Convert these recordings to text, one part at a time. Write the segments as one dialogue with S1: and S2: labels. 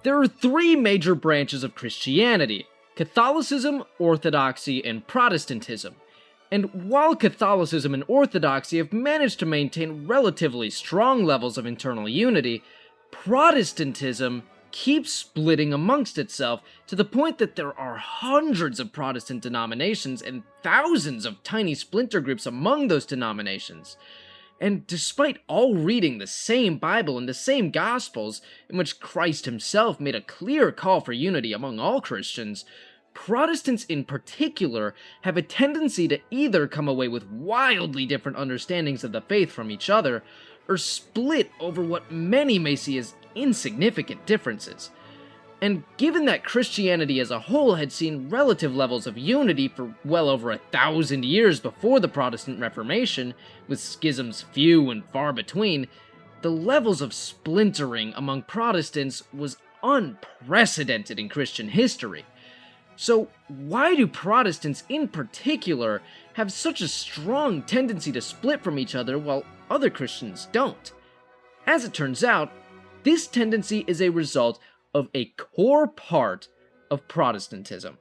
S1: There are three major branches of Christianity: Catholicism, Orthodoxy, and Protestantism. And while Catholicism and Orthodoxy have managed to maintain relatively strong levels of internal unity, Protestantism keeps splitting amongst itself to the point that there are hundreds of Protestant denominations and thousands of tiny splinter groups among those denominations. And despite all reading the same Bible and the same Gospels, in which Christ himself made a clear call for unity among all Christians, Protestants in particular have a tendency to either come away with wildly different understandings of the faith from each other, or split over what many may see as insignificant differences. And given that Christianity as a whole had seen relative levels of unity for well over 1,000 years before the Protestant Reformation, with schisms few and far between, the levels of splintering among Protestants was unprecedented in Christian history. So why do Protestants in particular have such a strong tendency to split from each other while other Christians don't? As it turns out, this tendency is a result of a core part of Protestantism.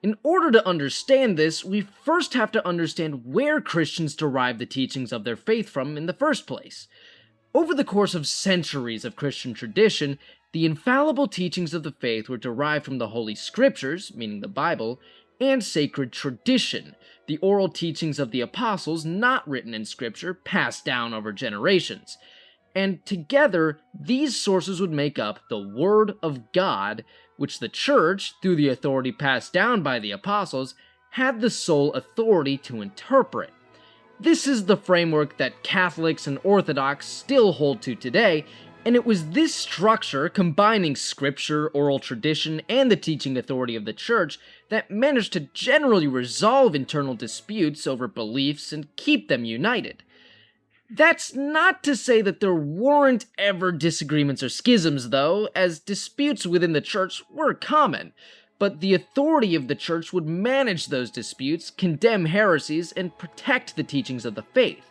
S1: In order to understand this, we first have to understand where Christians derive the teachings of their faith from in the first place. Over the course of centuries of Christian tradition, the infallible teachings of the faith were derived from the Holy Scriptures, meaning the Bible, and sacred tradition, the oral teachings of the apostles not written in Scripture, passed down over generations. And together, these sources would make up the Word of God, which the Church, through the authority passed down by the apostles, had the sole authority to interpret. This is the framework that Catholics and Orthodox still hold to today, and it was this structure, combining Scripture, oral tradition, and the teaching authority of the Church, that managed to generally resolve internal disputes over beliefs and keep them united. That's not to say that there weren't ever disagreements or schisms, though, as disputes within the Church were common, but the authority of the Church would manage those disputes, condemn heresies, and protect the teachings of the faith.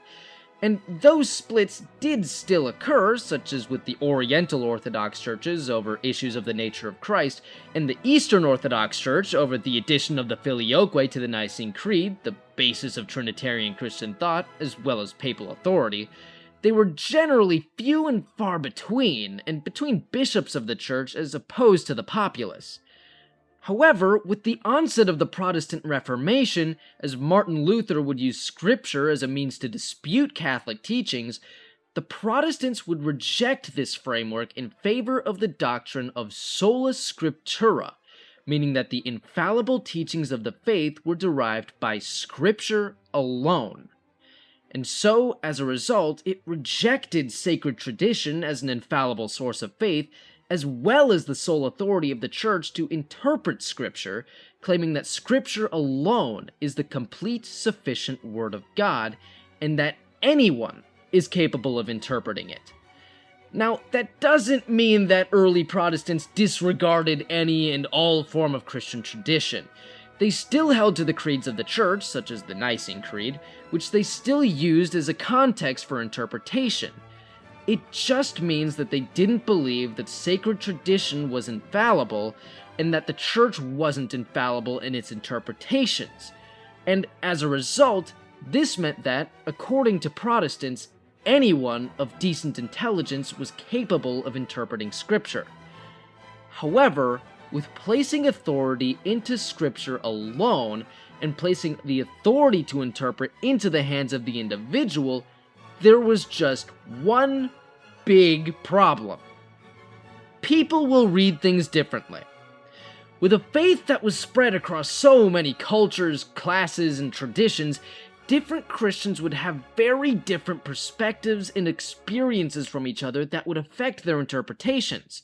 S1: And those splits did still occur, such as with the Oriental Orthodox churches over issues of the nature of Christ, and the Eastern Orthodox Church over the addition of the Filioque to the Nicene Creed, the basis of Trinitarian Christian thought, as well as papal authority. They were generally few and far between, and between bishops of the Church as opposed to the populace. However, with the onset of the Protestant Reformation, as Martin Luther would use Scripture as a means to dispute Catholic teachings, the Protestants would reject this framework in favor of the doctrine of sola scriptura, meaning that the infallible teachings of the faith were derived by Scripture alone. And so, as a result, it rejected sacred tradition as an infallible source of faith, as well as the sole authority of the Church to interpret Scripture, claiming that Scripture alone is the complete, sufficient Word of God, and that anyone is capable of interpreting it. Now, that doesn't mean that early Protestants disregarded any and all form of Christian tradition. They still held to the creeds of the Church, such as the Nicene Creed, which they still used as a context for interpretation. It just means that they didn't believe that sacred tradition was infallible, and that the Church wasn't infallible in its interpretations. And as a result, this meant that, according to Protestants, anyone of decent intelligence was capable of interpreting Scripture. However, with placing authority into Scripture alone, and placing the authority to interpret into the hands of the individual, there was just one big problem. People will read things differently. With a faith that was spread across so many cultures, classes, and traditions, different Christians would have very different perspectives and experiences from each other that would affect their interpretations.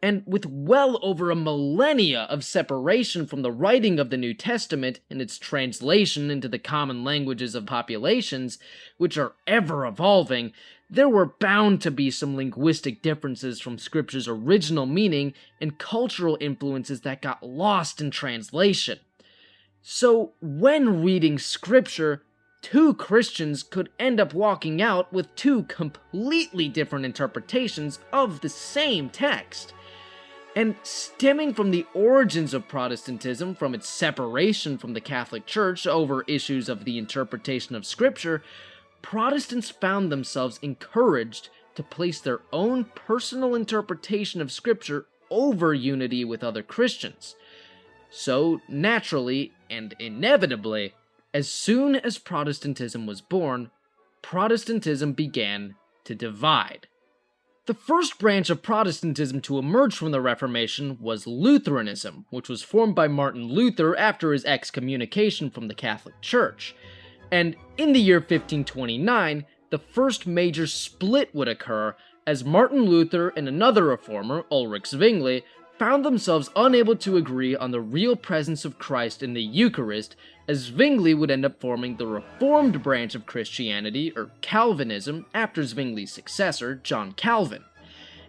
S1: And with well over a millennia of separation from the writing of the New Testament and its translation into the common languages of populations, which are ever evolving, there were bound to be some linguistic differences from Scripture's original meaning and cultural influences that got lost in translation. So, when reading Scripture, two Christians could end up walking out with two completely different interpretations of the same text. And stemming from the origins of Protestantism, from its separation from the Catholic Church over issues of the interpretation of Scripture, Protestants found themselves encouraged to place their own personal interpretation of Scripture over unity with other Christians. So, naturally and inevitably, as soon as Protestantism was born, Protestantism began to divide. The first branch of Protestantism to emerge from the Reformation was Lutheranism, which was formed by Martin Luther after his excommunication from the Catholic Church. And in the year 1529, the first major split would occur as Martin Luther and another reformer, Ulrich Zwingli, found themselves unable to agree on the real presence of Christ in the Eucharist, as Zwingli would end up forming the Reformed branch of Christianity, or Calvinism, after Zwingli's successor, John Calvin.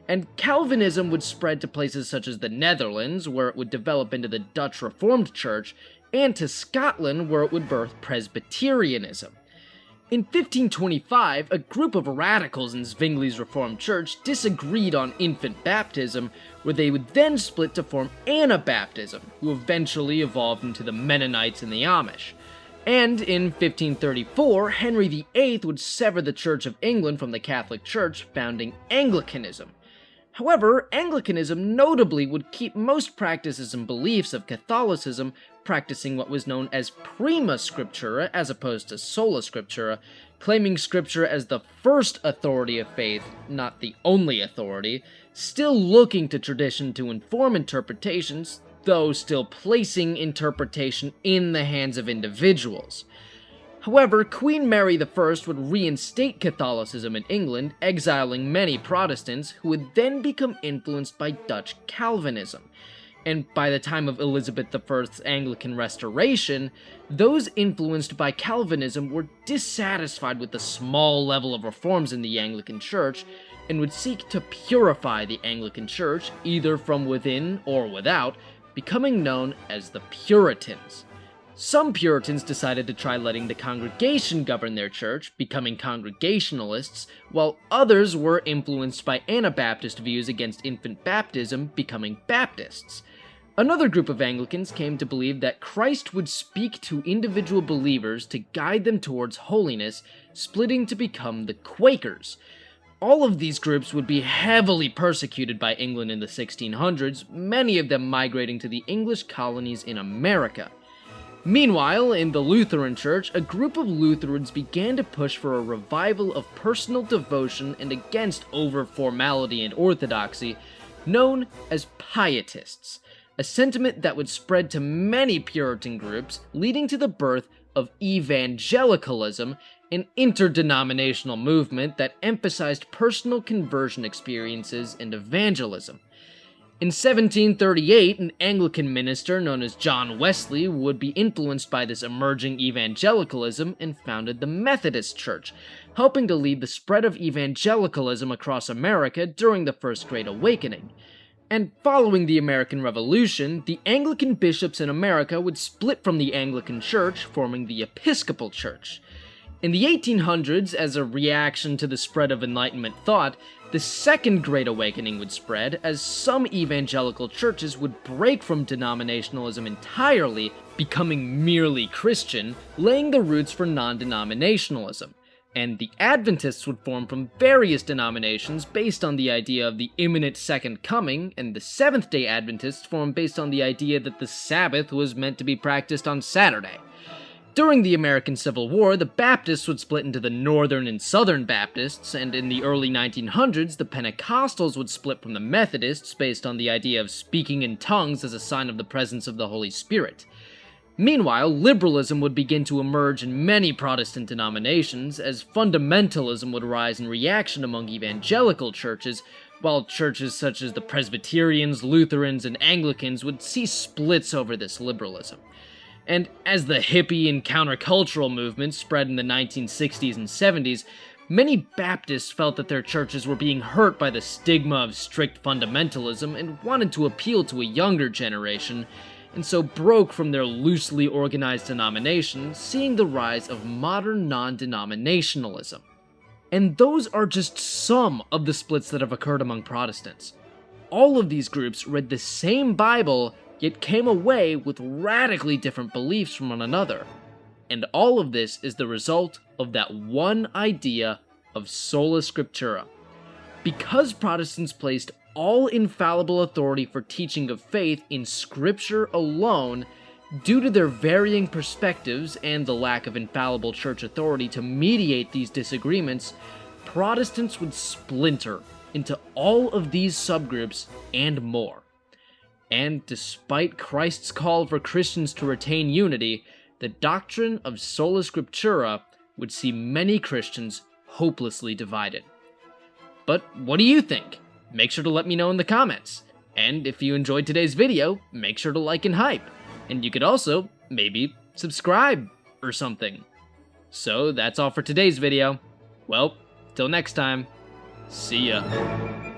S1: And Calvinism would spread to places such as the Netherlands, where it would develop into the Dutch Reformed Church, and to Scotland, where it would birth Presbyterianism. In 1525, a group of radicals in Zwingli's Reformed Church disagreed on infant baptism, where they would then split to form Anabaptism, who eventually evolved into the Mennonites and the Amish. And in 1534, Henry VIII would sever the Church of England from the Catholic Church, founding Anglicanism. However, Anglicanism notably would keep most practices and beliefs of Catholicism, practicing what was known as prima scriptura as opposed to sola scriptura, claiming Scripture as the first authority of faith, not the only authority, still looking to tradition to inform interpretations, though still placing interpretation in the hands of individuals. However, Queen Mary I would reinstate Catholicism in England, exiling many Protestants, who would then become influenced by Dutch Calvinism. And by the time of Elizabeth I's Anglican Restoration, those influenced by Calvinism were dissatisfied with the small level of reforms in the Anglican Church, and would seek to purify the Anglican Church, either from within or without, becoming known as the Puritans. Some Puritans decided to try letting the congregation govern their church, becoming Congregationalists, while others were influenced by Anabaptist views against infant baptism, becoming Baptists. Another group of Anglicans came to believe that Christ would speak to individual believers to guide them towards holiness, splitting to become the Quakers. All of these groups would be heavily persecuted by England in the 1600s, many of them migrating to the English colonies in America. Meanwhile, in the Lutheran Church, a group of Lutherans began to push for a revival of personal devotion and against over-formality and orthodoxy, known as Pietists, a sentiment that would spread to many Puritan groups, leading to the birth of evangelicalism, an interdenominational movement that emphasized personal conversion experiences and evangelism. In 1738, an Anglican minister known as John Wesley would be influenced by this emerging evangelicalism and founded the Methodist Church, helping to lead the spread of evangelicalism across America during the First Great Awakening. And following the American Revolution, the Anglican bishops in America would split from the Anglican Church, forming the Episcopal Church. In the 1800s, as a reaction to the spread of Enlightenment thought, the Second Great Awakening would spread, as some evangelical churches would break from denominationalism entirely, becoming merely Christian, laying the roots for non-denominationalism. And the Adventists would form from various denominations based on the idea of the imminent Second Coming, and the Seventh-day Adventists formed based on the idea that the Sabbath was meant to be practiced on Saturday. During the American Civil War, the Baptists would split into the Northern and Southern Baptists, and in the early 1900s, the Pentecostals would split from the Methodists based on the idea of speaking in tongues as a sign of the presence of the Holy Spirit. Meanwhile, liberalism would begin to emerge in many Protestant denominations, as fundamentalism would rise in reaction among evangelical churches, while churches such as the Presbyterians, Lutherans, and Anglicans would see splits over this liberalism. And as the hippie and countercultural movements spread in the 1960s and 70s, many Baptists felt that their churches were being hurt by the stigma of strict fundamentalism and wanted to appeal to a younger generation, and so broke from their loosely organized denominations, seeing the rise of modern non-denominationalism. And those are just some of the splits that have occurred among Protestants. all of these groups read the same Bible, yet came away with radically different beliefs from one another. And all of this is the result of that one idea of sola scriptura. Because Protestants placed all infallible authority for teaching of faith in Scripture alone, due to their varying perspectives and the lack of infallible church authority to mediate these disagreements, Protestants would splinter into all of these subgroups and more. And despite Christ's call for Christians to retain unity, the doctrine of sola scriptura would see many Christians hopelessly divided. But what do you think? Make sure to let me know in the comments. And if you enjoyed today's video, make sure to like and hype. And you could also, maybe, subscribe or something. So that's all for today's video. Well, till next time, see ya.